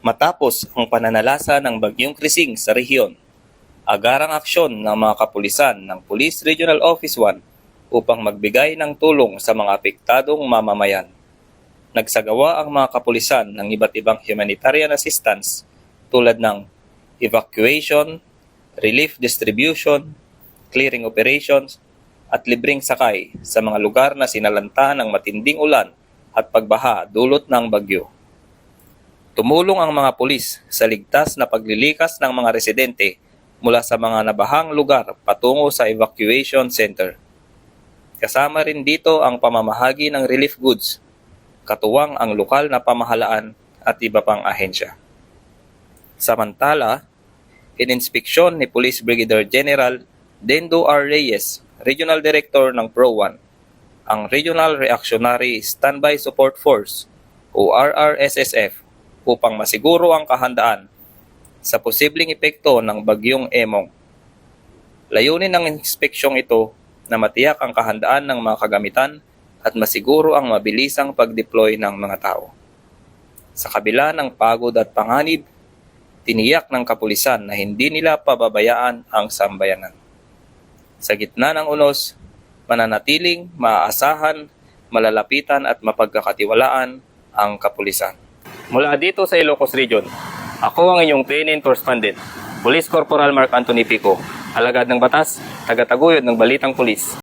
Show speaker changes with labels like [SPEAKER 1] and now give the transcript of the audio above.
[SPEAKER 1] Matapos ang pananalasa ng Bagyong Krising sa rehiyon, agarang aksyon ng mga kapulisan ng Police Regional Office 1 upang magbigay ng tulong sa mga apektadong mamamayan. Nagsagawa ang mga kapulisan ng iba't ibang humanitarian assistance tulad ng evacuation, relief distribution, clearing operations, at libreng sakay sa mga lugar na sinalanta ng matinding ulan at pagbaha dulot ng bagyo. Tumulong ang mga pulis sa ligtas na paglilikas ng mga residente mula sa mga nabahang lugar patungo sa evacuation center. Kasama rin dito ang pamamahagi ng relief goods, katuwang ang lokal na pamahalaan at iba pang ahensya. Samantala, ininspeksyon ni Police Brigadier General Dendo R. Reyes, Regional Director ng PRO-1, ang Regional Reactionary Standby Support Force o RRSSF upang masiguro ang kahandaan sa posibleng epekto ng Bagyong Emong. Layunin ng inspeksyong ito na matiyak ang kahandaan ng mga kagamitan at masiguro ang mabilisang pag-deploy ng mga tao. Sa kabila ng pagod at panganib, tiniyak ng kapulisan na hindi nila pababayaan ang sambayanan. Sa gitna ng unos, mananatiling, maaasahan, malalapitan at mapagkakatiwalaan ang kapulisan. Mula dito sa Ilocos Region, ako ang inyong PNN correspondent, Police Corporal Mark Anthony Pico, alagad ng batas, taga-taguyod ng Balitang Pulis.